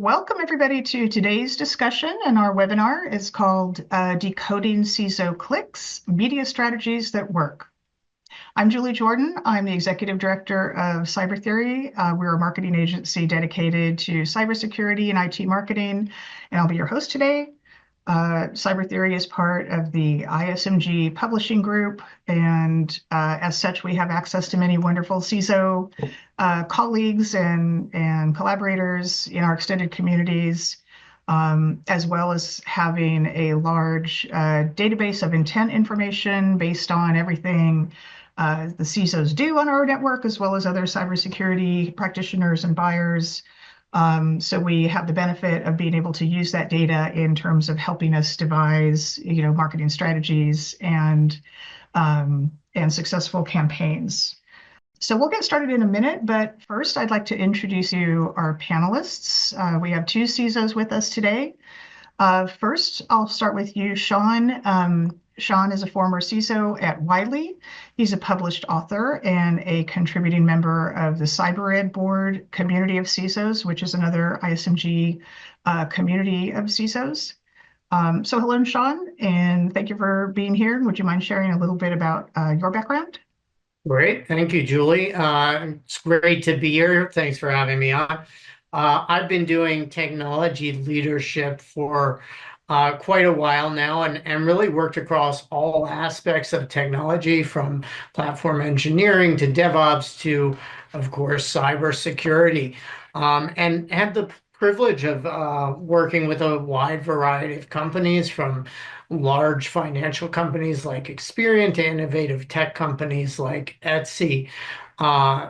Welcome everybody to today's discussion, and our webinar is called Decoding CISO Clicks, Media Strategies That Work. I'm Julie Jordan. I'm the Executive Director of Cybersecurity. We're a marketing agency dedicated to cybersecurity and IT marketing, and I'll be your host today. Cyber Theory is part of the ISMG publishing group, and as such, we have access to many wonderful CISO colleagues and collaborators in our extended communities, as well as having a large database of intent information based on everything the CISOs do on our network, as well as other cybersecurity practitioners and buyers. So we have the benefit of being able to use that data in terms of helping us devise, marketing strategies and successful campaigns. So we'll get started in a minute, but first I'd like to introduce you our panelists. We have two CISOs with us today. First, I'll start with you, Sean. Sean is a former CISO at Wiley. He's a published author and a contributing member of the CyberEd Board Community of CISOs, which is another ISMG community of CISOs. So hello, Sean, and thank you for being here. Would you mind sharing a little bit about your background? Great. Thank you, Julie. It's great to be here. Thanks for having me on. I've been doing technology leadership for quite a while now and really worked across all aspects of technology, from platform engineering to DevOps to, of course, cybersecurity, and had the privilege of working with a wide variety of companies, from large financial companies like Experian to innovative tech companies like Etsy.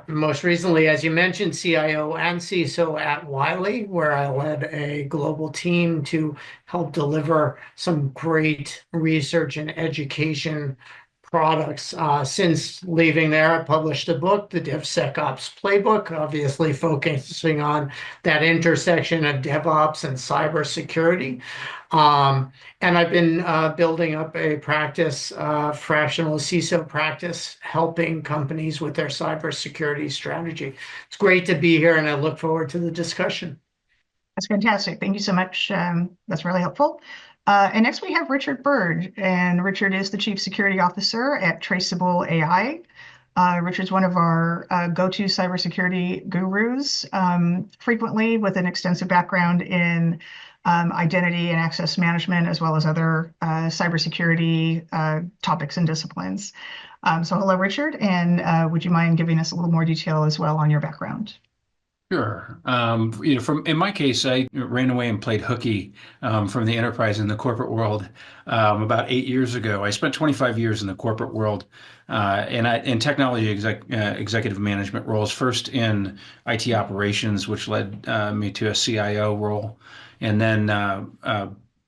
Most recently, as you mentioned, CIO and CISO at Wiley, where I led a global team to help deliver some great research and education products. Since leaving there, I published a book, The DevSecOps Playbook, obviously focusing on that intersection of DevOps and cybersecurity. And I've been building up a practice, fractional CISO practice, helping companies with their cybersecurity strategy. It's great to be here, and I look forward to the discussion. That's fantastic. Thank you so much. That's really helpful. And next we have Richard Bird, and Richard is the Chief Security Officer at Traceable AI. Richard's one of our go-to cybersecurity gurus, frequently with an extensive background in identity and access management, as well as other cybersecurity topics and disciplines. So hello, Richard, and would you mind giving us a little more detail as well on your background? Sure. In my case, I ran away and played hooky from the enterprise in the corporate world about 8 years ago. I spent 25 years in the corporate world in technology executive management roles, first in IT operations, which led me to a CIO role, and then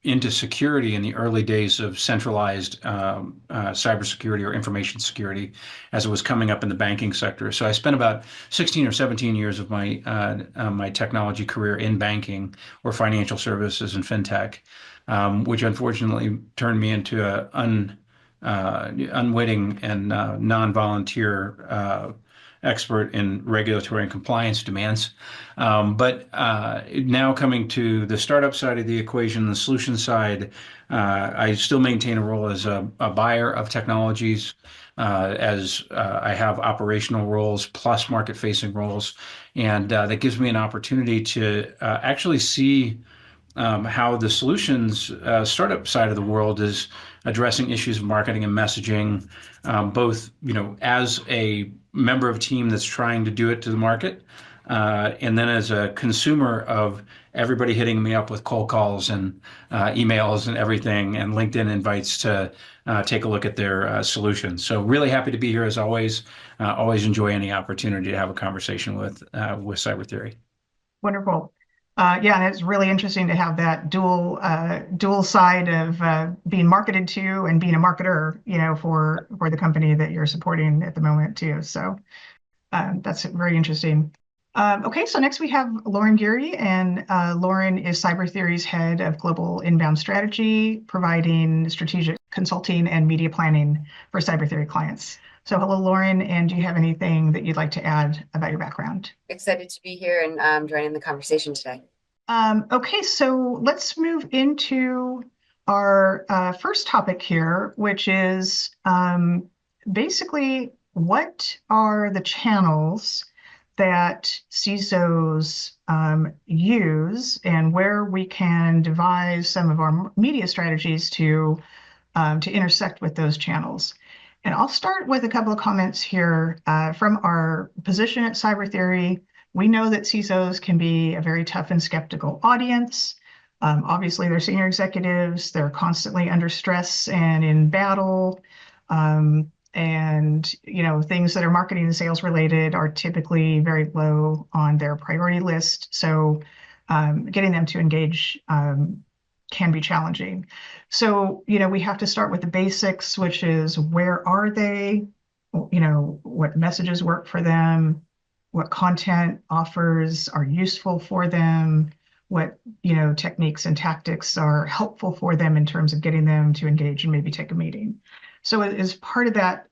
into security in the early days of centralized cybersecurity or information security as it was coming up in the banking sector. So I spent about 16 or 17 years of my my technology career in banking or financial services and fintech, which unfortunately turned me into an unwitting and non-volunteer expert in regulatory and compliance demands. But now coming to the startup side of the equation, the solution side, I still maintain a role as a buyer of technologies, as I have operational roles plus market-facing roles. And that gives me an opportunity to actually see how the solutions startup side of the world is addressing issues of marketing and messaging, both as a member of a team that's trying to do it to the market, and then as a consumer of everybody hitting me up with cold calls and emails and everything, and LinkedIn invites to take a look at their solutions. So really happy to be here as always. Always enjoy any opportunity to have a conversation with Cyber Theory. Wonderful. Yeah, and it's really interesting to have that dual side of being marketed to and being a marketer, for the company that you're supporting at the moment too. So that's very interesting. Okay, so next we have Lauren Geary, and Lauren is Cyber Theory's head of global inbound strategy, providing strategic consulting and media planning for Cyber Theory clients. So hello, Lauren, and do you have anything that you'd like to add about your background? Excited to be here and joining the conversation today. Okay, so let's move into our first topic here, which is basically what are the channels that CISOs use and where we can devise some of our media strategies to intersect with those channels. And I'll start with a couple of comments here from our position at Cyber Theory. We know that CISOs can be a very tough and skeptical audience. Obviously, they're senior executives. They're constantly under stress and in battle. And things that are marketing and sales related are typically very low on their priority list. So getting them to engage can be challenging. So, we have to start with the basics, which is where are they? What messages work for them? What content offers are useful for them? What, techniques and tactics are helpful for them in terms of getting them to engage and maybe take a meeting. So as part of that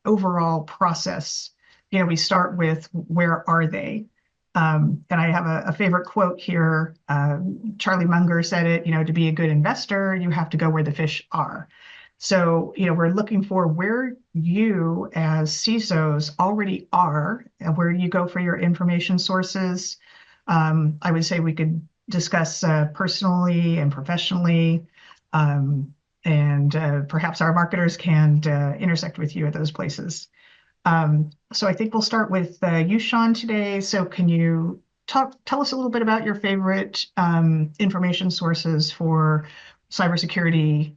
overall process, we start with where are they? And I have a favorite quote here. Charlie Munger said it, to be a good investor, you have to go where the fish are. So, we're looking for where you as CISOs already are, and where you go for your information sources. I would say we could discuss personally and professionally, and perhaps our marketers can intersect with you at those places. So I think we'll start with you, Sean, today. So can you tell us a little bit about your favorite information sources for cybersecurity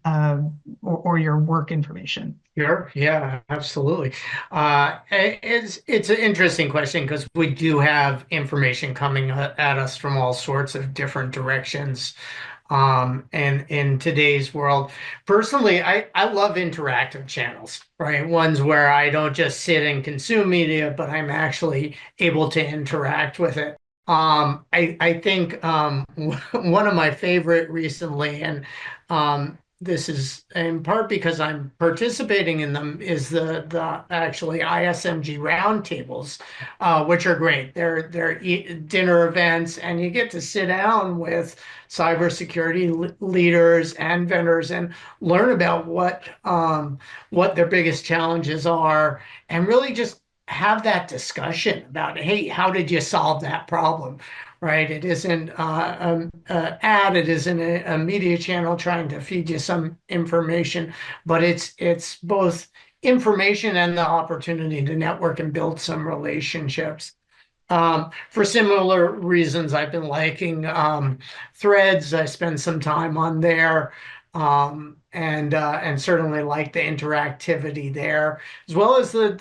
or your work information? Sure. Yeah, absolutely. It's an interesting question because we do have information coming at us from all sorts of different directions. And in today's world, personally, I love interactive channels, right? Ones where I don't just sit and consume media, but I'm actually able to interact with it. I think one of my favorite recently, and this is in part because I'm participating in them, is the actually ISMG roundtables, which are great. They're dinner events, and you get to sit down with cybersecurity leaders and vendors and learn about what their biggest challenges are, and really just have that discussion about, hey, how did you solve that problem? Right? It isn't ad, it isn't a media channel trying to feed you some information, but it's both information and the opportunity to network and build some relationships. For similar reasons, I've been liking Threads. I spend some time on there, and certainly like the interactivity there, as well as the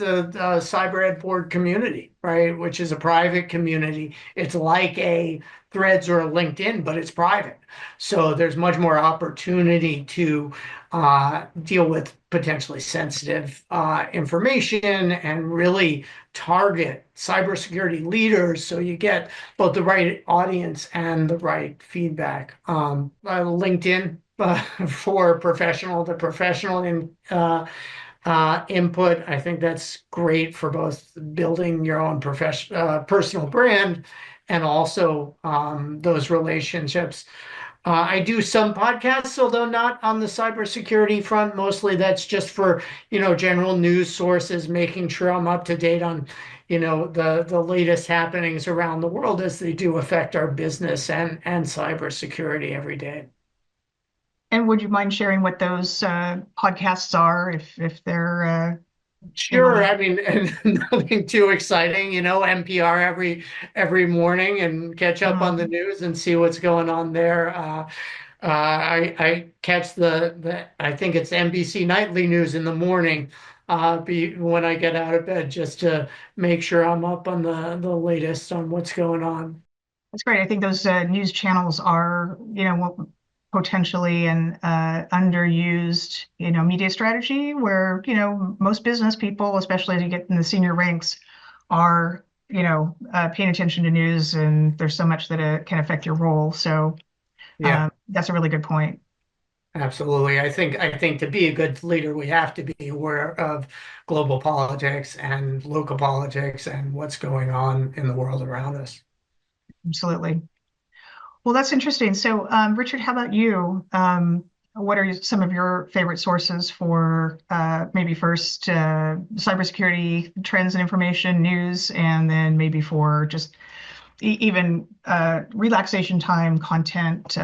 Cyber Ed Board community, right? Which is a private community. It's like a Threads or a LinkedIn, but it's private. So there's much more opportunity to deal with potentially sensitive information and really target cybersecurity leaders so you get both the right audience and the right feedback. LinkedIn for professional to professional input. I think that's great for both building your own personal brand and also those relationships. I do some podcasts, although not on the cybersecurity front. Mostly that's just for, general news sources, making sure I'm up to date on, the latest happenings around the world as they do affect our business and cybersecurity every day. And would you mind sharing what those podcasts are if they're Sure. I mean, nothing too exciting, NPR every morning and catch up on the news and see what's going on there. I catch I think it's NBC Nightly News in the morning, when I get out of bed, just to make sure I'm up on the latest on what's going on. That's great. I think those news channels are, potentially an underused, media strategy where, most business people, especially as you get in the senior ranks, are, paying attention to news, and there's so much that can affect your role. So Yeah, that's a really good point. absolutely. I think to be a good leader, we have to be aware of global politics and local politics and what's going on in the world around us. Absolutely. Well, that's interesting. So, Richard, how about you? What are some of your favorite sources for maybe first cybersecurity trends and information news, and then maybe for just even relaxation time content,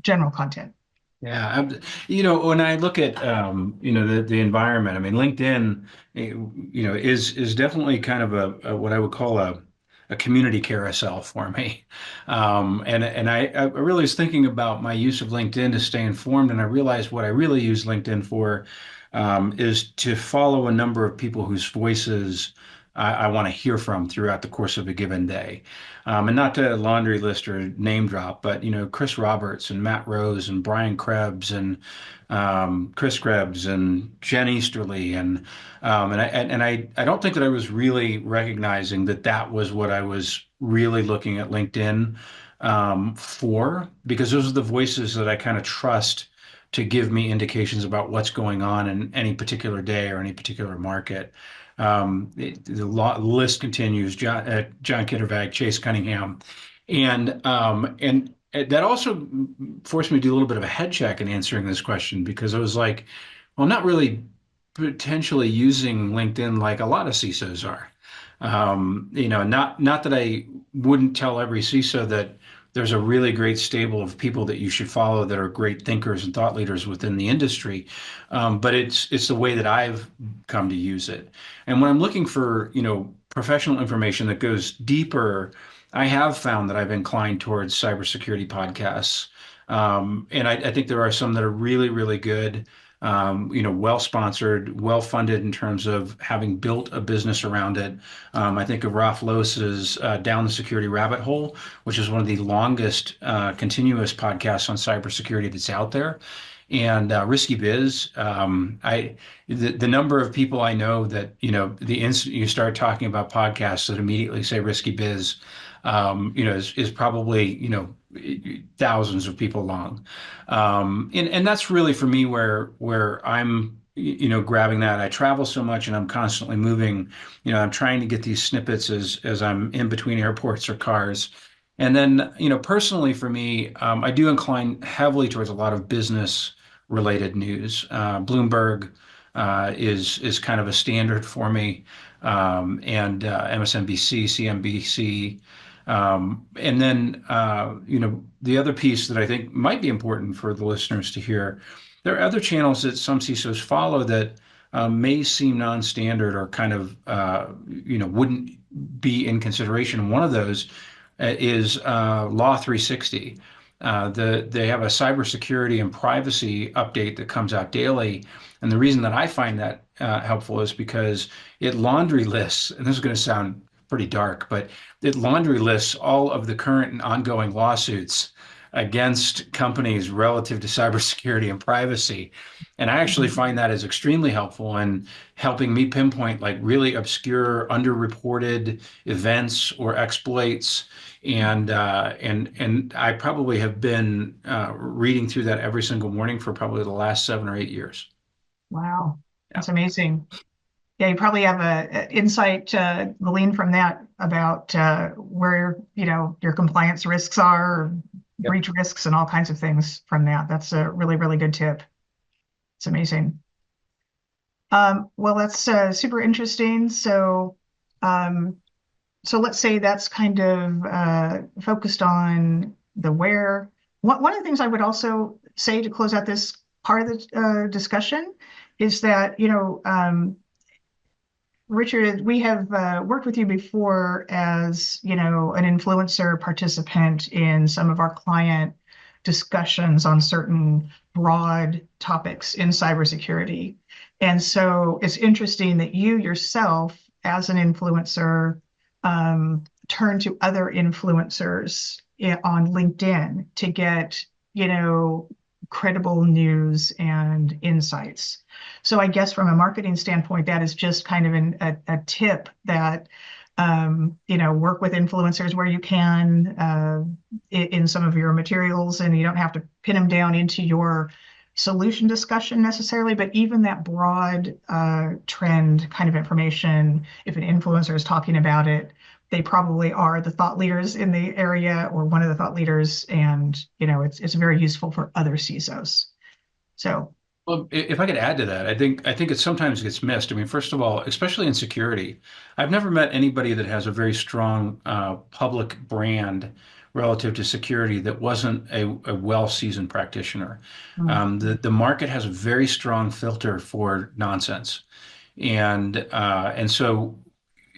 general content? Yeah, when I look at the environment, I mean, LinkedIn, is definitely kind of a what I would call a community carousel for me. And I really was thinking about my use of LinkedIn to stay informed, and I realized what I really use LinkedIn for is to follow a number of people whose voices I want to hear from throughout the course of a given day. And not to laundry list or name drop, but Chris Roberts and Matt Rose and Brian Krebs and Chris Krebs and Jen Easterly and I don't think that I was really recognizing that that was what I was really looking at LinkedIn for, because those are the voices that I kind of trust to give me indications about what's going on in any particular day or any particular market. The list continues. John Kittervag, Chase Cunningham, and that also forced me to do a little bit of a head check in answering this question, because I was like, well, I'm not really potentially using LinkedIn like a lot of CISOs are. Not that I wouldn't tell every CISO that there's a really great stable of people that you should follow that are great thinkers and thought leaders within the industry, but it's the way that I've come to use it. And when I'm looking for professional information that goes deeper, I have found that I've inclined towards cybersecurity podcasts. And I think there are some that are really, really good, well sponsored, well funded in terms of having built a business around it. I think of Ralph Lowe's Down the Security Rabbit Hole, which is one of the longest continuous podcasts on cybersecurity that's out there. And Risky Biz, the number of people I know that, the instant you start talking about podcasts that immediately say Risky Biz, is probably, thousands of people long. And that's really for me where I'm, grabbing that. I travel so much and I'm constantly moving. I'm trying to get these snippets as I'm in between airports or cars. And then, personally for me, I do incline heavily towards a lot of business related news. Bloomberg is kind of a standard for me, and MSNBC, CNBC. And then, the other piece that I think might be important for the listeners to hear, there are other channels that some CISOs follow that may seem non-standard or kind of, wouldn't be in consideration. One of those is Law 360. They have a cybersecurity and privacy update that comes out daily. And the reason that I find that helpful is because it laundry lists, and this is going to sound pretty dark, but it laundry lists all of the current and ongoing lawsuits against companies relative to cybersecurity and privacy. And I actually find that is extremely helpful in helping me pinpoint like really obscure, underreported events or exploits. And I probably have been reading through that every single morning for probably the last 7 or 8 years. Wow, Yeah. that's amazing. Yeah, you probably have a insight gleaned from that about where your compliance risks are, Yep. breach risks, and all kinds of things from that. That's a really, really good tip. It's amazing. Well, that's super interesting. Um, so let's say that's kind of focused on the where. One of the things I would also say to close out this part of the discussion is that, Richard, we have worked with you before as, an influencer participant in some of our client discussions on certain broad topics in cybersecurity. And so it's interesting that you yourself, as an influencer, turn to other influencers on LinkedIn to get, credible news and insights. So I guess from a marketing standpoint, that is just kind of a tip that, work with influencers where you can in some of your materials, and you don't have to pin them down into your solution discussion necessarily, but even that broad trend kind of information, if an influencer is talking about it, they probably are the thought leaders in the area or one of the thought leaders, and it's very useful for other CISOs. So Well, if I could add to that, I think it sometimes gets missed. I mean, first of all, especially in security, I've never met anybody that has a very strong public brand relative to security that wasn't a well-seasoned practitioner. The market has a very strong filter for nonsense, and so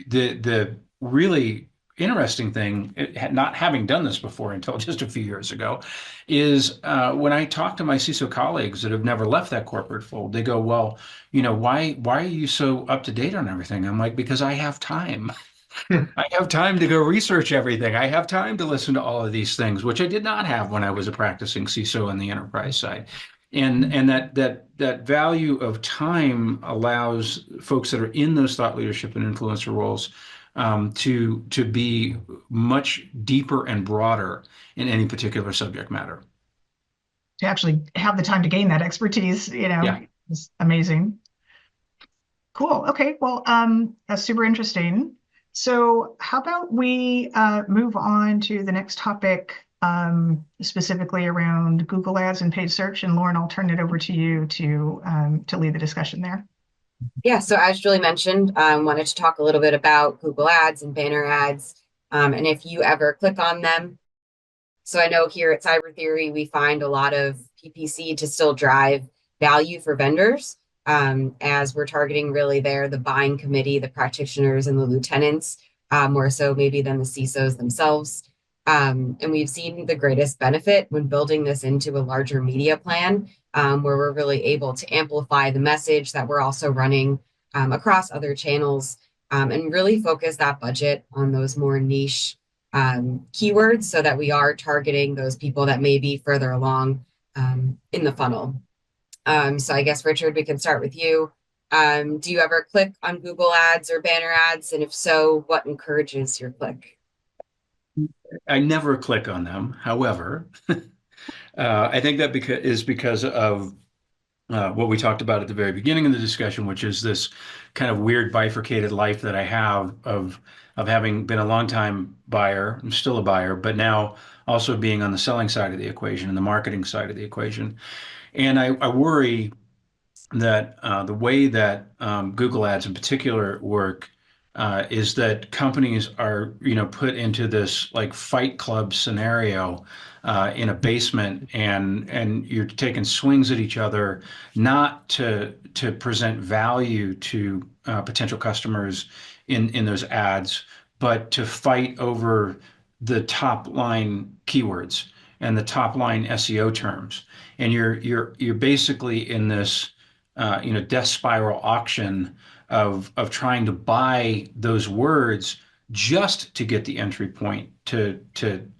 the really interesting thing, not having done this before until just a few years ago, is when I talk to my CISO colleagues that have never left that corporate fold, they go, "Well, why are you so up to date on everything?" I'm like, "Because I have time." I have time to go research everything. I have time to listen to all of these things, which I did not have when I was a practicing CISO on the enterprise side. And that value of time allows folks that are in those thought leadership and influencer roles to be much deeper and broader in any particular subject matter. to actually have the time to gain that expertise, Yeah. is amazing. Cool. Okay. Well, that's super interesting. So how about we move on to the next topic, specifically around Google Ads and paid search. And Lauren, I'll turn it over to you to lead the discussion there. Yeah, so as Julie mentioned, wanted to talk a little bit about Google Ads and banner ads, and if you ever click on them. So I know here at Cyber Theory, we find a lot of PPC to still drive value for vendors, as we're targeting really the buying committee, the practitioners and the lieutenants, more so maybe than the CISOs themselves. And we've seen the greatest benefit when building this into a larger media plan, where we're really able to amplify the message that we're also running across other channels, and really focus that budget on those more niche keywords so that we are targeting those people that may be further along in the funnel. So I guess, Richard, we can start with you. Do you ever click on Google Ads or banner ads? And if so, what encourages your click? I never click on them. However, I think that because of what we talked about at the very beginning of the discussion, which is this kind of weird bifurcated life that I have of having been a longtime buyer. I'm still a buyer, but now also being on the selling side of the equation and the marketing side of the equation. And I worry that the way that Google Ads in particular work is that companies are, put into this like Fight Club scenario in a basement, and you're taking swings at each other, not to present value to potential customers in those ads, but to fight over the top line keywords and the top line SEO terms. And you're basically in this death spiral auction of trying to buy those words just to get the entry point to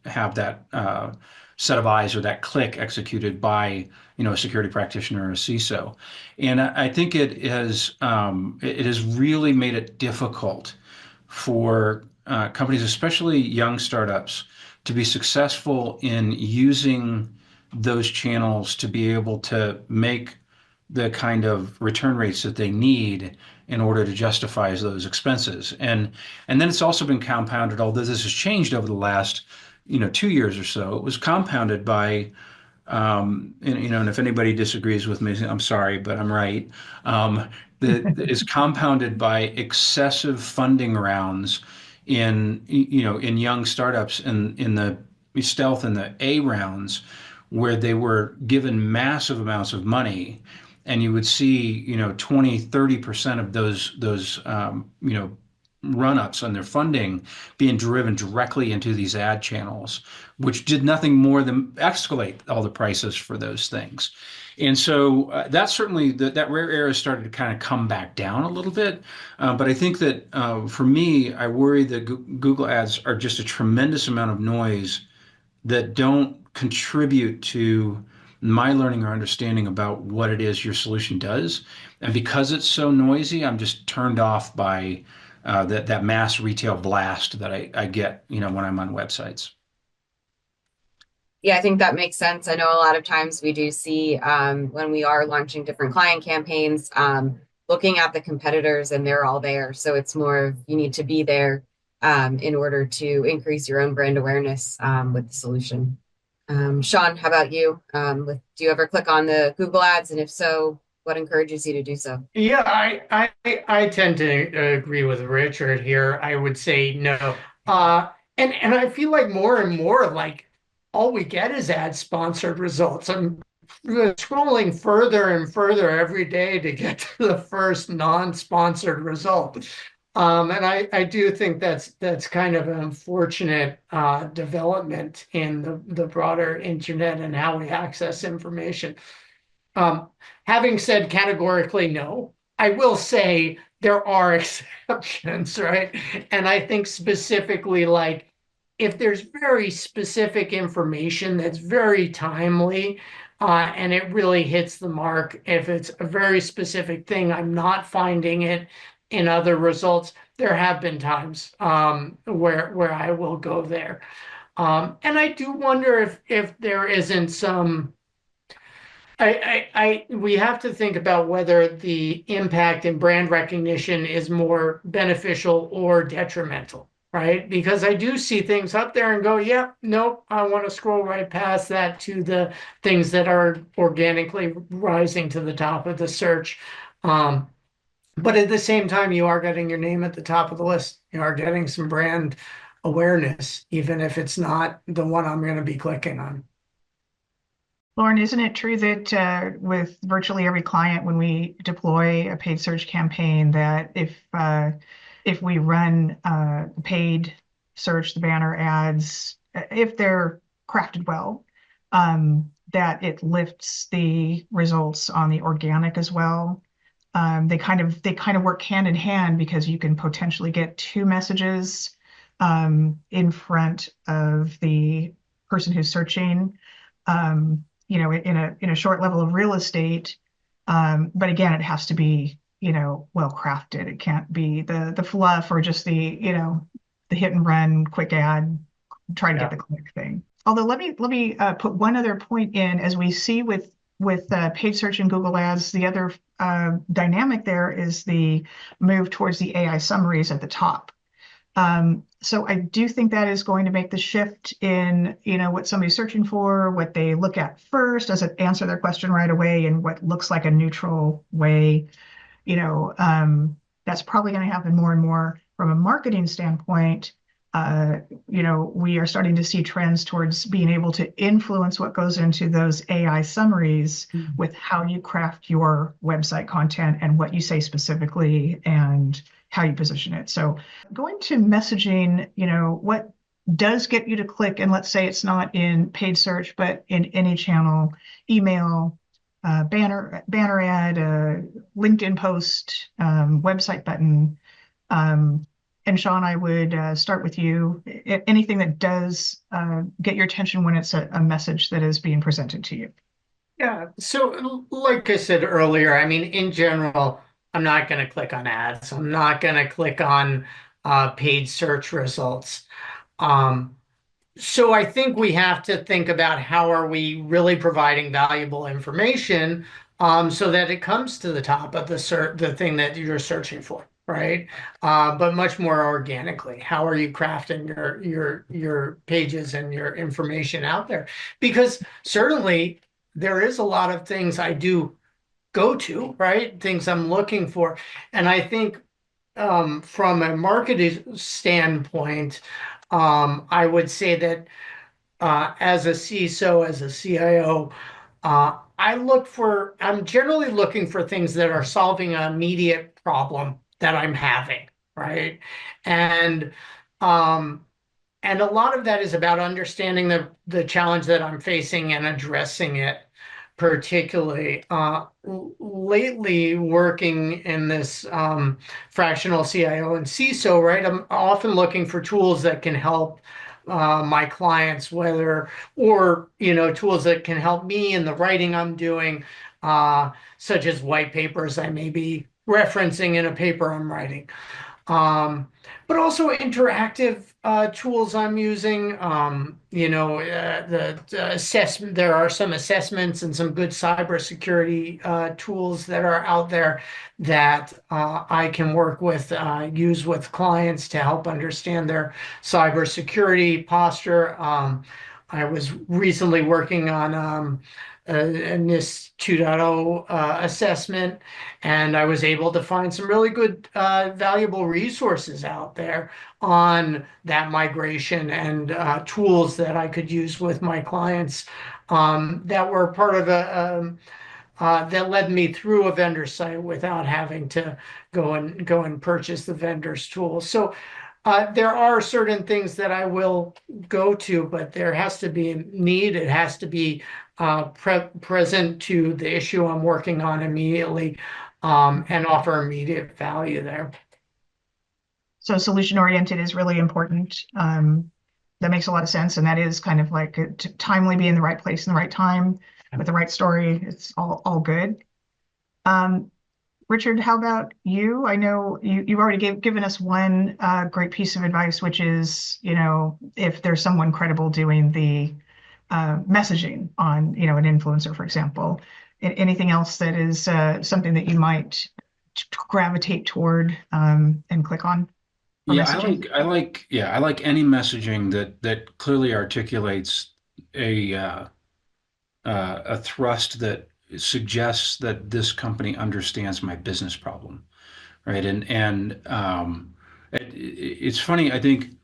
have that set of eyes or that click executed by a security practitioner or a CISO. And I think it has really made it difficult for companies, especially young startups, to be successful in using those channels to be able to make the kind of return rates that they need in order to justify those expenses. And then it's also been compounded, although this has changed over the last 2 years or so. It was compounded by and if anybody disagrees with me, I'm sorry, but I'm right. That is compounded by excessive funding rounds in young startups in the stealth and the A rounds, where they were given massive amounts of money, and you would see 20-30% of those run-ups on their funding being driven directly into these ad channels, which did nothing more than escalate all the prices for those things. And so that's certainly that rare air has started to kind of come back down a little bit. But I think that for me, I worry that Google Ads are just a tremendous amount of noise that don't contribute to my learning or understanding about what it is your solution does. And because it's so noisy, I'm just turned off by that mass retail blast that I get, when I'm on websites. Yeah, I think that makes sense. I know a lot of times we do see, when we are launching different client campaigns, looking at the competitors, and they're all there. So it's more of you need to be there in order to increase your own brand awareness with the solution. Sean, how about you? Do you ever click on the Google ads? And if so, what encourages you to do so? Yeah, I tend to agree with Richard here. I would say no. And I feel like more and more like all we get is ad sponsored results. I'm scrolling further and further every day to get to the first non-sponsored result. And I do think that's kind of an unfortunate development in the broader internet and how we access information. Um, Having said categorically no, I will say there are exceptions, right? And I think specifically like if there's very specific information that's very timely, and it really hits the mark, if it's a very specific thing, I'm not finding it in other results. There have been times where I will go there. And I do wonder if there isn't some we have to think about whether the impact and brand recognition is more beneficial or detrimental, right? Because I do see things up there and go, yeah, nope, I want to scroll right past that to the things that are organically rising to the top of the search. But at the same time, you are getting your name at the top of the list. You are getting some brand awareness, even if it's not the one I'm going to be clicking on. Lauren, isn't it true that with virtually every client, when we deploy a paid search campaign, that if we run the paid search, the banner ads, if they're crafted well, that it lifts the results on the organic as well? They kind of work hand in hand because you can potentially get two messages in front of the person who's searching. In a short level of real estate. But again, it has to be, well crafted. It can't be the fluff or just the hit and run quick ad, try to get the click thing. Although let me put one other point in. As we see with paid search and Google Ads, the other dynamic there is the move towards the AI summaries at the top. So I do think that is going to make the shift in, what somebody's searching for, what they look at first, does it answer their question right away in what looks like a neutral way. That's probably going to happen more and more from a marketing standpoint. We are starting to see trends towards being able to influence what goes into those AI summaries with how you craft your website content and what you say specifically and how you position it. So going to messaging, what does get you to click, and let's say it's not in paid search, but in any channel, email, banner ad, LinkedIn post, website button. And Sean, I would start with you. Anything that does get your attention when it's a message that is being presented to you. Yeah. So like I said earlier, I mean, in general, I'm not going to click on ads. I'm not going to click on paid search results. So I think we have to think about how are we really providing valuable information so that it comes to the top of the thing that you're searching for, right? But much more organically. How are you crafting your pages and your information out there? Because certainly there is a lot of things I do go to, right? Things I'm looking for. And I think from a marketing standpoint, I would say that as a CISO, as a CIO, I'm generally looking for things that are solving an immediate problem that I'm having, right? And um, and a lot of that is about understanding the challenge that I'm facing and addressing it. Particularly lately, working in this fractional CIO and CISO, right? I'm often looking for tools that can help my clients, tools that can help me in the writing I'm doing, such as white papers I may be referencing in a paper I'm writing. but also interactive tools I'm using. The assessment. There are some assessments and some good cybersecurity tools that are out there that I can work with, use with clients to help understand their cybersecurity posture. I was recently working on a NIST 2.0 assessment, and I was able to find some really good, valuable resources out there on that migration and tools that I could use with my clients that were part of that led me through a vendor site without having to go and purchase the vendor's tools. So there are certain things that I will go to, but there has to be a need. It has to be present to the issue I'm working on immediately, and offer immediate value there. So solution oriented is really important. That makes a lot of sense, and that is kind of like timely, be in the right place in the right time with the right story. It's all good. Richard, how about you? I know you've already given us one great piece of advice, which is, if there's someone credible doing the messaging on, an influencer, for example. Anything else that is something that you might gravitate toward and click on for Yeah, messaging? I like any messaging that clearly articulates a thrust that suggests that this company understands my business problem, right? It's funny. I think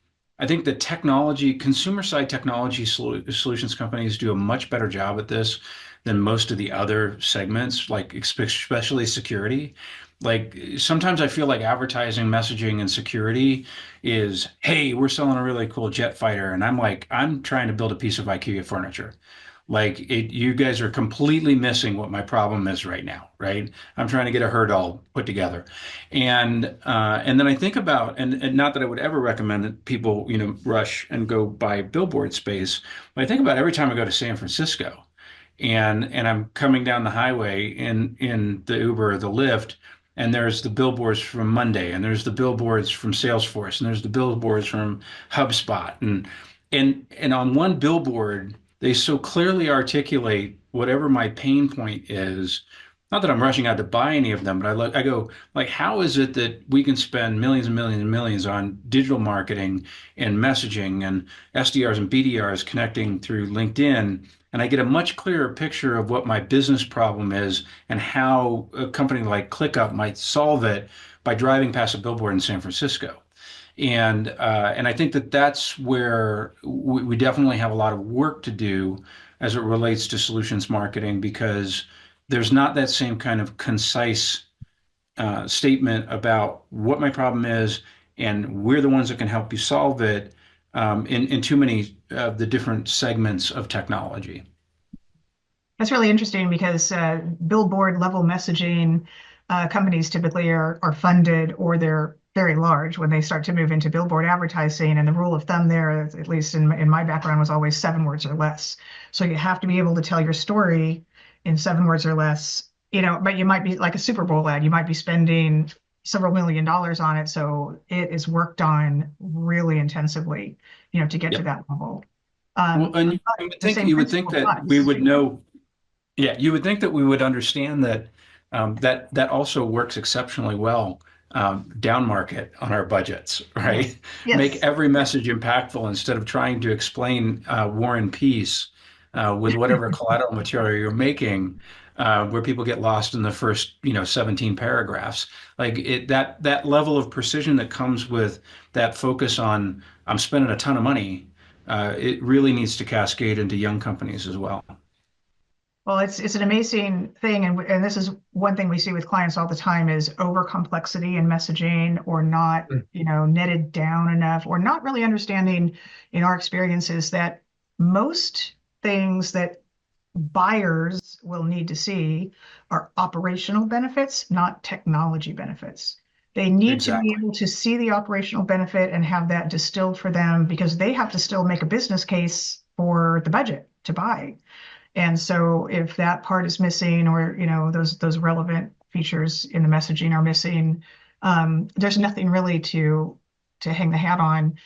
the consumer side technology solutions companies do a much better job at this than most of the other segments, like especially security. Like sometimes I feel like advertising, messaging, and security is, hey, we're selling a really cool jet fighter, and I'm like, I'm trying to build a piece of IKEA furniture. Like you guys are completely missing what my problem is right now, right? I'm trying to get a herd all put together, and then I think about, and not that I would ever recommend that people rush and go buy billboard space, but I think about every time I go to San Francisco, and I'm coming down the highway in the Uber or the Lyft, and there's the billboards from Monday, and there's the billboards from Salesforce, and there's the billboards from HubSpot, and on one billboard, they so clearly articulate whatever my pain point is. Not that I'm rushing out to buy any of them, but I go like, how is it that we can spend millions and millions and millions on digital marketing and messaging and SDRs and BDRs connecting through LinkedIn, and I get a much clearer picture of what my business problem is and how a company like ClickUp might solve it by driving past a billboard in San Francisco. And I think that that's where we definitely have a lot of work to do as it relates to solutions marketing, because there's not that same kind of concise statement about what my problem is, and we're the ones that can help you solve it, in too many of the different segments of technology. That's really interesting because billboard level messaging companies typically are funded, or they're very large when they start to move into billboard advertising. And the rule of thumb there, at least in my background, was always 7 words or less. So you have to be able to tell your story in 7 words or less, but you might be like a Super Bowl ad, you might be spending several $1 million on it. So it is worked on really intensively, to get to Yep. that level. Well, and But the same you would think principle that we applies. would know. Yeah, you would think that we would understand that, that also works exceptionally well down market on our budgets, Yes. right? Make Yes. every message impactful instead of trying to explain War and Peace with whatever collateral material you're making, where people get lost in the first 17 paragraphs. Like that level of precision that comes with that focus on I'm spending a ton of money, it really needs to cascade into young companies as well. Well, it's an amazing thing, and this is one thing we see with clients all the time is over complexity in messaging, or not, netted down enough, or not really understanding, in our experiences, that most things that buyers will need to see are operational benefits, not technology benefits. They need to be Exactly. able to see the operational benefit and have that distilled for them, because they have to still make a business case for the budget to buy. And so if that part is missing, or those relevant features in the messaging are missing, There's nothing really to hang the hat on.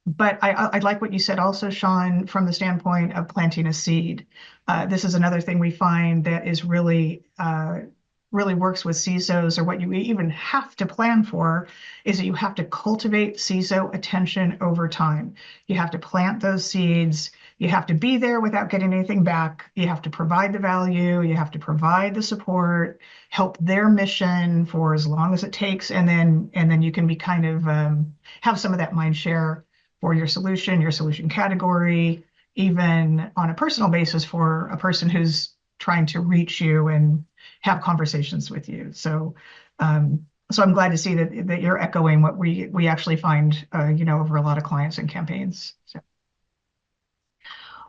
But I like what you said also, Sean, from the standpoint of planting a seed. This is another thing we find that is really works with CISOs, or what you even have to plan for is that you have to cultivate CISO attention over time. You have to plant those seeds. You have to be there without getting anything back. You have to provide the value. You have to provide the support, help their mission for as long as it takes, and then you can be kind of have some of that mind share for your solution category, even on a personal basis for a person who's trying to reach you and have conversations with you. So I'm glad to see that you're echoing what we actually find, over a lot of clients and campaigns. So.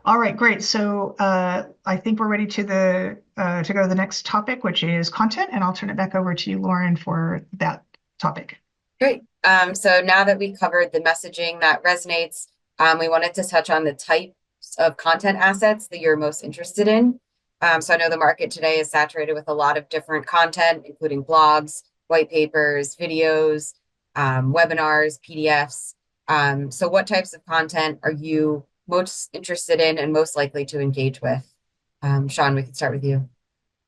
All right, great. So I think we're ready to go to the next topic, which is content, and I'll turn it back over to you, Lauren, for that topic. Great. So now that we covered the messaging that resonates, we wanted to touch on the types of content assets that you're most interested in. So I know the market today is saturated with a lot of different content, including blogs, white papers, videos, webinars, PDFs. So what types of content are you most interested in and most likely to engage with? Sean, we can start with you.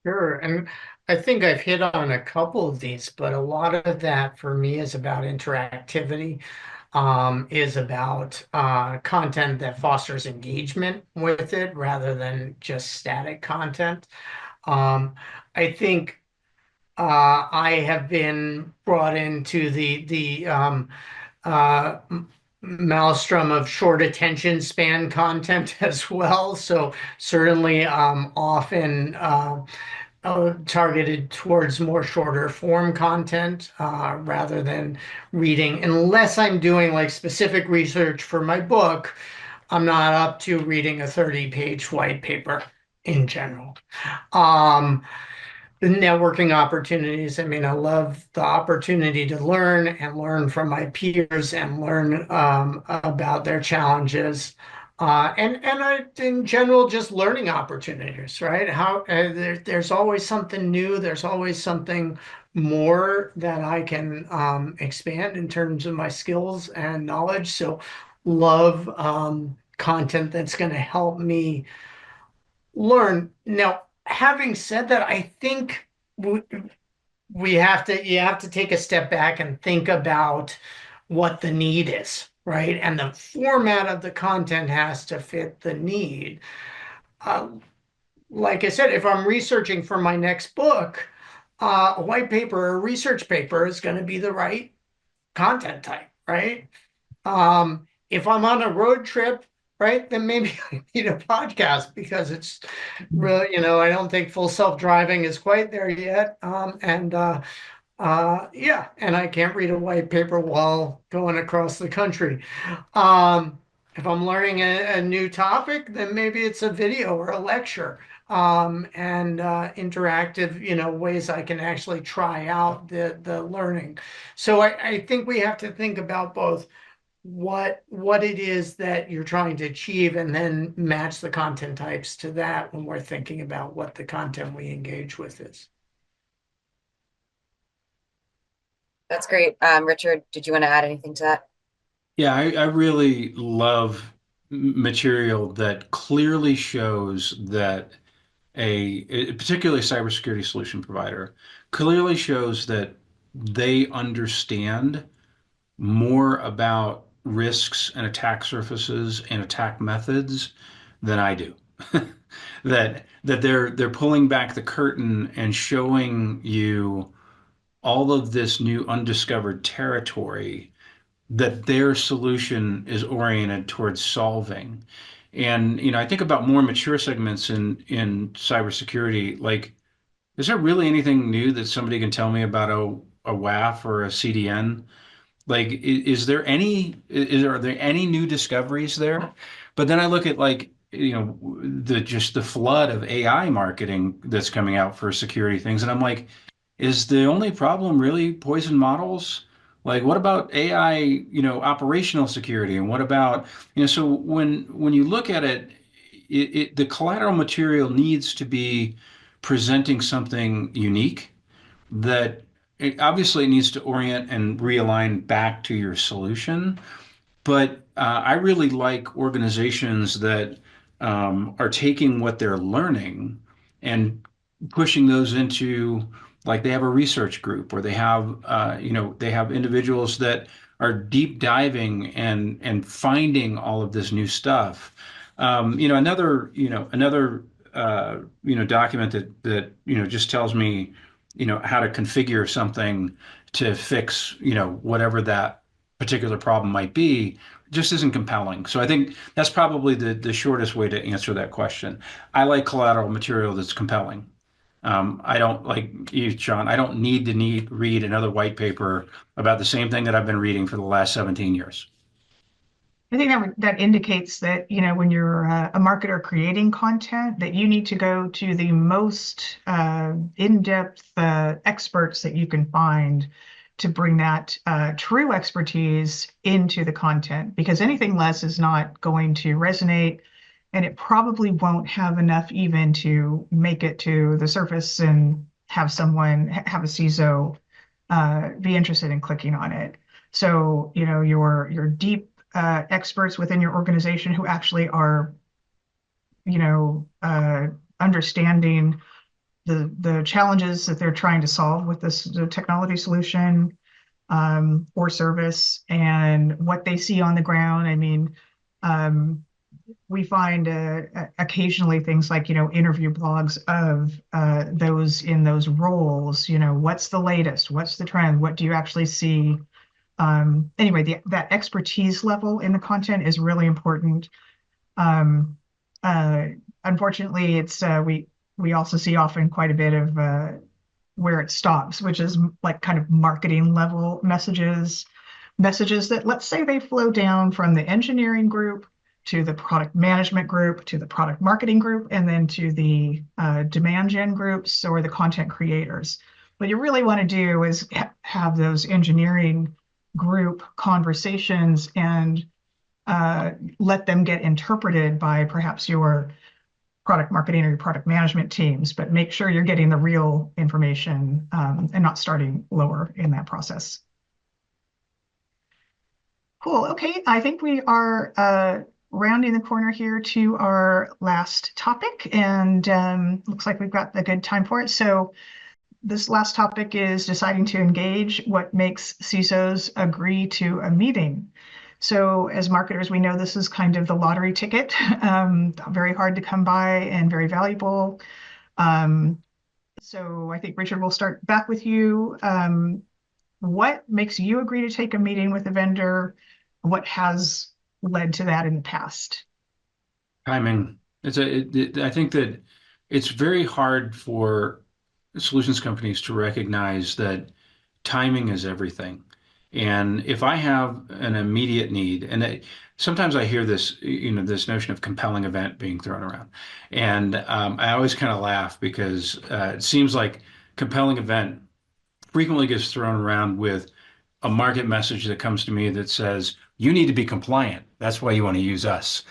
Sure. And I think I've hit on a couple of these, but a lot of that for me is about interactivity, is about content that fosters engagement with it rather than just static content. I think I have been brought into the maelstrom of short attention span content as well. So certainly often targeted towards more shorter form content rather than reading. Unless I'm doing like specific research for my book, I'm not up to reading a 30-page white paper in general. The networking opportunities. I mean, I love the opportunity to learn and learn from my peers and learn about their challenges. In general, just learning opportunities, right? There's always something new. There's always something more that I can expand in terms of my skills and knowledge. So love content that's going to help me learn. Now, having said that, I think you have to take a step back and think about what the need is, right? And the format of the content has to fit the need. Like I said, if I'm researching for my next book, a white paper or a research paper is going to be the right content type, right? If I'm on a road trip, right, then maybe I need a podcast because it's really, I don't think full self-driving is quite there yet. Yeah, and I can't read a white paper while going across the country. If I'm learning a new topic, then maybe it's a video or a lecture, and interactive, ways I can actually try out the learning. So I think we have to think about both what it is that you're trying to achieve and then match the content types to that when we're thinking about what the content we engage with is. That's great. Richard, did you want to add anything to that? Yeah, I really love material that clearly shows that particularly a cybersecurity solution provider, clearly shows that they understand more about risks and attack surfaces and attack methods than I do. That they're pulling back the curtain and showing you all of this new undiscovered territory that their solution is oriented towards solving. And I think about more mature segments in cybersecurity, like, is there really anything new that somebody can tell me about a WAF or a CDN? Like, are there any new discoveries there? But then I look at, like, just the flood of AI marketing that's coming out for security things, and I'm like, is the only problem really poison models? Like, what about AI, operational security, and what about, so when you look at it, the collateral material needs to be presenting something unique that obviously it needs to orient and realign back to your solution. But I really like organizations that are taking what they're learning and pushing those into, like, they have a research group, or they have they have individuals that are deep diving and finding all of this new stuff. Another document that just tells me how to configure something to fix whatever that particular problem might be, just isn't compelling. So I think that's probably the shortest way to answer that question. I like collateral material that's compelling. I don't, like you, John, I don't need to read another white paper about the same thing that I've been reading for the last 17 years. I think that indicates that, when you're a marketer creating content, that you need to go to the most in-depth experts that you can find to bring that true expertise into the content, because anything less is not going to resonate, and it probably won't have enough even to make it to the surface and have a CISO be interested in clicking on it. So, your deep experts within your organization who actually are, understanding the challenges that they're trying to solve with the technology solution or service, and what they see on the ground. I mean, we find occasionally things like, interview blogs of those in those roles. What's the latest? What's the trend? What do you actually see? Anyway, that expertise level in the content is really important. Um, uh, Unfortunately, we also see often quite a bit of where it stops, which is like kind of marketing level messages that, let's say, they flow down from the engineering group to the product management group to the product marketing group, and then to the demand gen groups or the content creators. What you really want to do is have those engineering group conversations and let them get interpreted by perhaps your product marketing or your product management teams, but make sure you're getting the real information and not starting lower in that process. Cool. Okay, I think we are rounding the corner here to our last topic, and looks like we've got a good time for it. So this last topic is deciding to engage. What makes CISOs agree to a meeting? So as marketers, we know this is kind of the lottery ticket, very hard to come by and very valuable. So I think, Richard, we'll start back with you. What makes you agree to take a meeting with a vendor? What has led to that in the past? Timing. I think that it's very hard for solutions companies to recognize that timing is everything. And if I have an immediate need, and sometimes I hear this, this notion of compelling event being thrown around, and I always kind of laugh because it seems like compelling event frequently gets thrown around with a market message that comes to me that says, you need to be compliant. That's why you want to use us.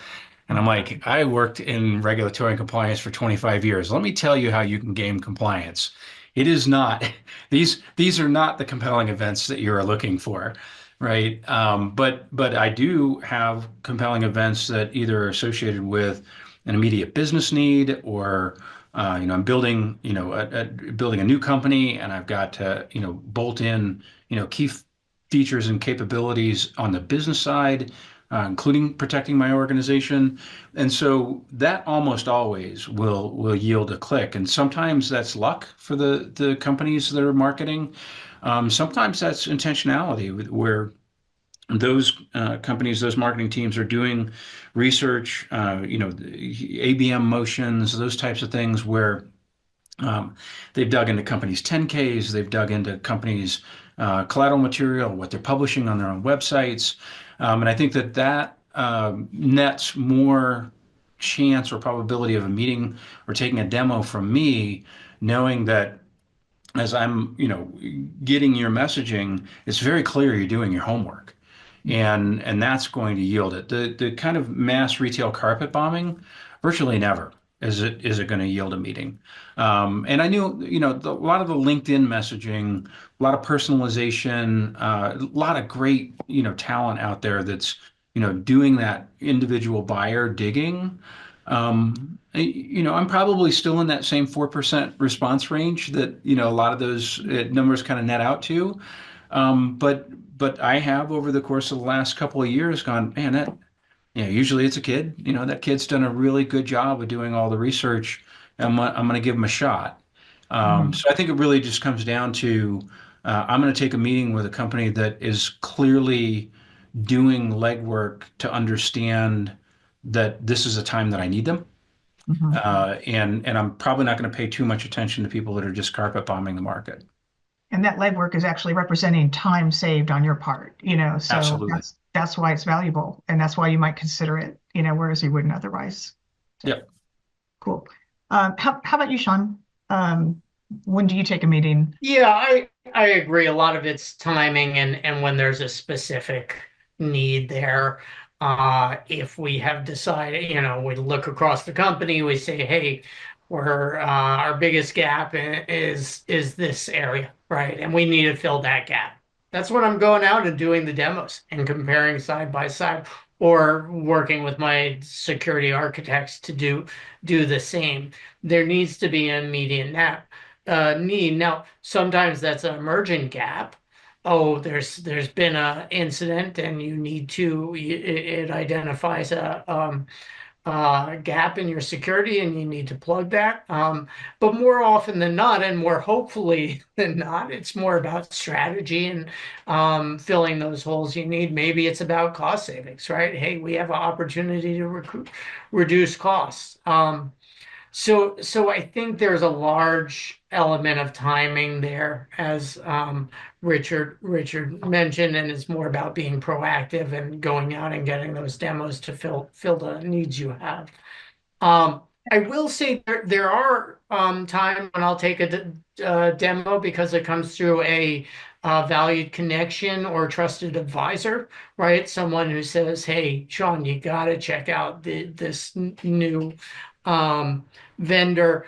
And I'm like, I worked in regulatory and compliance for 25 years. Let me tell you how you can game compliance. It is not, these are not the compelling events that you're looking for, right? But I do have compelling events that either are associated with an immediate business need, or I'm building, building a new company, and I've got to, bolt in, key features and capabilities on the business side, including protecting my organization. And so that almost always will yield a click. And sometimes that's luck for the companies that are marketing. Sometimes that's intentionality, where those companies, those marketing teams are doing research, ABM motions, those types of things, where they've dug into companies' 10Ks, they've dug into companies' collateral material, what they're publishing on their own websites. And I think that nets more chance or probability of a meeting or taking a demo from me, knowing that as I'm, getting your messaging, it's very clear you're doing your homework. And that's going to yield it. The kind of mass retail carpet bombing, virtually never. is it going to yield a meeting? And I knew, a lot of the LinkedIn messaging, a lot of personalization, a lot of great, talent out there that's, doing that individual buyer digging. I'm probably still in that same 4% response range that, a lot of those numbers kind of net out to. But I have over the course of the last couple of years gone, man, usually it's a kid. That kid's done a really good job of doing all the research. I'm going to give him a shot. Mhm. So I think it really just comes down to I'm going to take a meeting with a company that is clearly doing legwork to understand that this is a time that I need them. Mhm. And I'm probably not going to pay too much attention to people that are just carpet bombing the market. And that legwork is actually representing time saved on your part, so Absolutely. that's why it's valuable, and that's why you might consider it, whereas you wouldn't otherwise. So, Yep. cool. How about you, Sean? When do you take a meeting? Yeah, I agree. A lot of it's timing and when there's a specific need there. If we have decided, we look across the company, we say, hey, we're our biggest gap is this area, right? And we need to fill that gap. That's when I'm going out and doing the demos and comparing side by side, or working with my security architects to do the same. There needs to be an immediate need. Now, sometimes that's an emergent gap. Oh, there's been a incident and you need to it identifies a gap in your security and you need to plug that. But more often than not, and more hopefully than not, it's more about strategy and filling those holes you need. Maybe it's about cost savings, right? Hey, we have an opportunity to reduce costs. So I think there's a large element of timing there, as Richard mentioned, and it's more about being proactive and going out and getting those demos to fill the needs you have. I will say there are times when I'll take a demo because it comes through a valued connection or trusted advisor, right? Someone who says, "Hey, Sean, you got to check out this new vendor."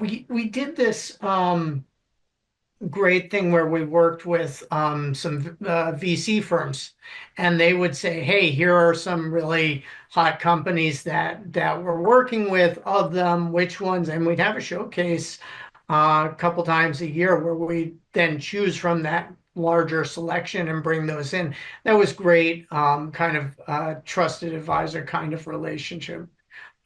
We did this great thing where we worked with some VC firms, and they would say, "Hey, here are some really hot companies that we're working with. Of them, which ones?" And we'd have a showcase a couple times a year where we then choose from that larger selection and bring those in. That was great, kind of trusted advisor kind of relationship.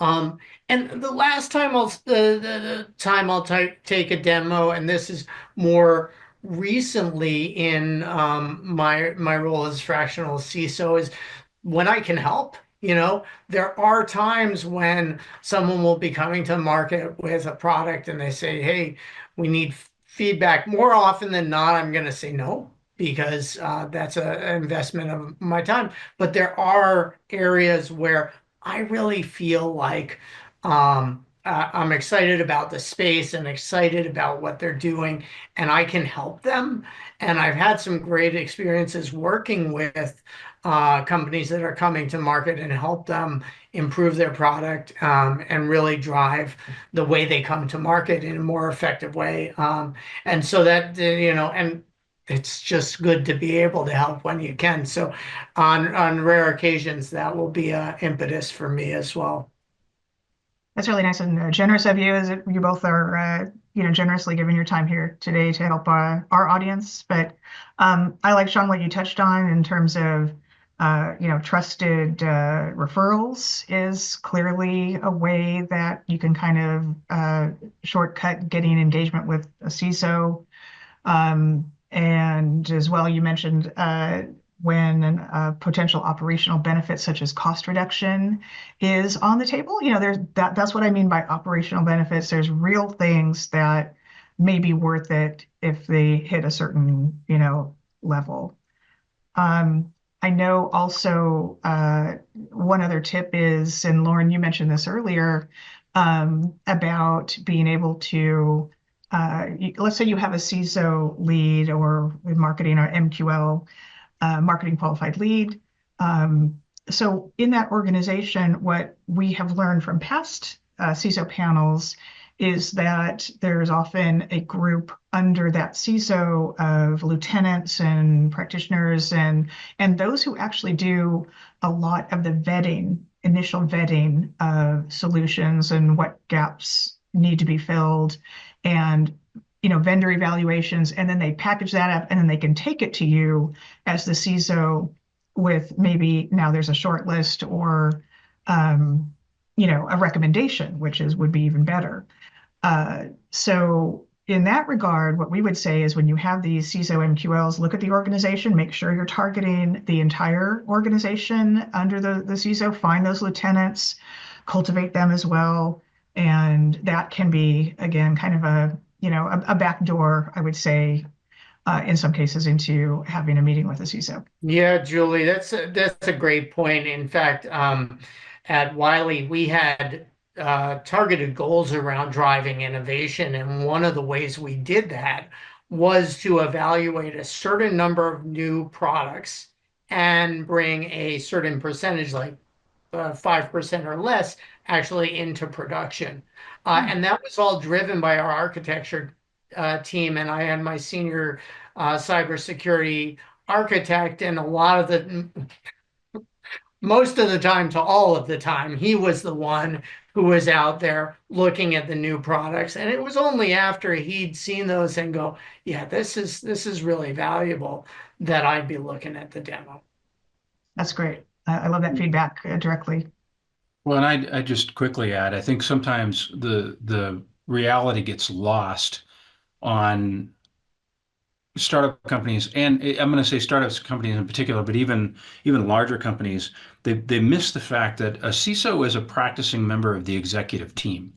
Um, and the last time the time I'll take a demo, and this is more recently in my role as fractional CISO, is when I can help. There are times when someone will be coming to market with a product and they say, "Hey, we need feedback." More often than not, I'm going to say no because that's an investment of my time. But there are areas where I really feel like I'm excited about the space and excited about what they're doing, and I can help them. And I've had some great experiences working with companies that are coming to market and help them improve their product and really drive the way they come to market in a more effective way. And so that, and it's just good to be able to help when you can. So on rare occasions, that will be an impetus for me as well. That's really nice and generous of you, as you both are, generously giving your time here today to help our audience. But I like, Sean, what you touched on in terms of, trusted referrals is clearly a way that you can kind of shortcut getting engagement with a CISO. And as well, you mentioned when a potential operational benefit such as cost reduction is on the table. That's what I mean by operational benefits. There's real things that may be worth it if they hit a certain, level. I know also one other tip is, and Lauren, you mentioned this earlier, about being able to, let's say you have a CISO lead or with marketing or MQL, marketing qualified lead. So in that organization, what we have learned from past CISO panels is that there's often a group under that CISO of lieutenants and practitioners and those who actually do a lot of the vetting, initial vetting of solutions and what gaps need to be filled, and vendor evaluations, and then they package that up and then they can take it to you as the CISO with maybe now there's a short list or a recommendation, which would be even better. So in that regard, what we would say is when you have these CISO MQLs, look at the organization, make sure you're targeting the entire organization under the CISO, find those lieutenants, cultivate them as well. And that can be, again, kind of a backdoor, I would say, in some cases into having a meeting with a CISO. Yeah, Julie, that's a great point. In fact, at Wiley, we had targeted goals around driving innovation, and one of the ways we did that was to evaluate a certain number of new products and bring a certain percentage, like 5% or less, actually into production. And that was all driven by our architecture team, and I had my senior cybersecurity architect, and most of the time to all of the time, he was the one who was out there looking at the new products. And it was only after he'd seen those and go, yeah, this is really valuable, that I'd be looking at the demo. That's great. I love that feedback directly. Well, and I just quickly add, I think sometimes the reality gets lost on startup companies, and I'm going to say startups companies in particular, but even larger companies, they miss the fact that a CISO is a practicing member of the executive team,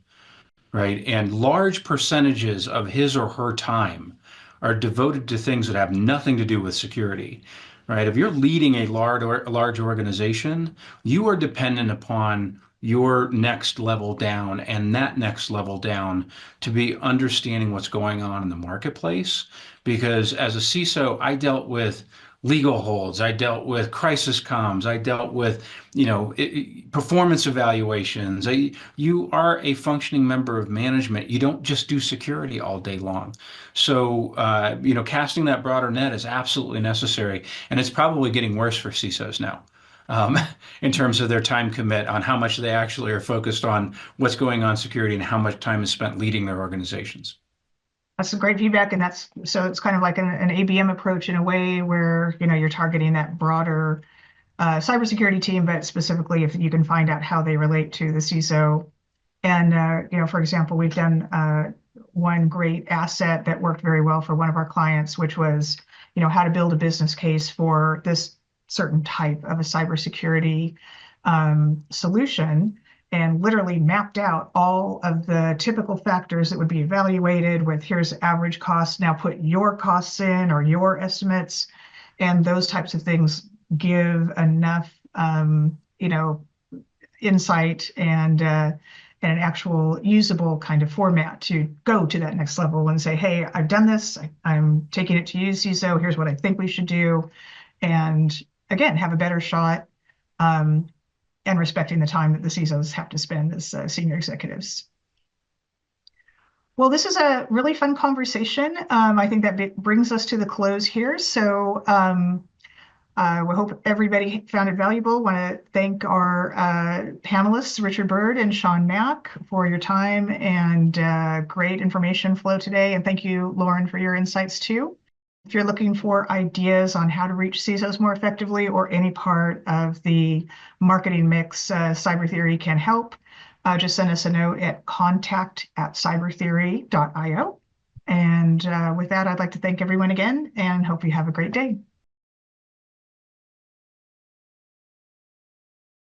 right? And large percentages of his or her time are devoted to things that have nothing to do with security, right? If you're leading a large organization, you are dependent upon your next level down and that next level down to be understanding what's going on in the marketplace. Because as a CISO, I dealt with legal holds, I dealt with crisis comms, I dealt with, performance evaluations. You are a functioning member of management. You don't just do security all day long. So, casting that broader net is absolutely necessary. And it's probably getting worse for CISOs now. In terms of their time commit on how much they actually are focused on what's going on security and how much time is spent leading their organizations. That's some great feedback, and so it's kind of like an ABM approach in a way where you're targeting that broader cybersecurity team, but specifically if you can find out how they relate to the CISO. And for example, we've done one great asset that worked very well for one of our clients, which was how to build a business case for this certain type of a cybersecurity solution, and literally mapped out all of the typical factors that would be evaluated with here's average costs, now put your costs in or your estimates, and those types of things give enough insight and an actual usable kind of format to go to that next level and say, hey, I've done this, I'm taking it to you, CISO, here's what I think we should do. And again, have a better shot and respecting the time that the CISOs have to spend as senior executives. Well, this is a really fun conversation. I think that brings us to the close here. So we hope everybody found it valuable. Want to thank our panelists, Richard Bird and Sean Mack, for your time and great information flow today. And thank you, Lauren, for your insights too. If you're looking for ideas on how to reach CISOs more effectively or any part of the marketing mix, Cyber Theory can help. Just send us a note at contact@cybertheory.io. And with that, I'd like to thank everyone again and hope you have a great day.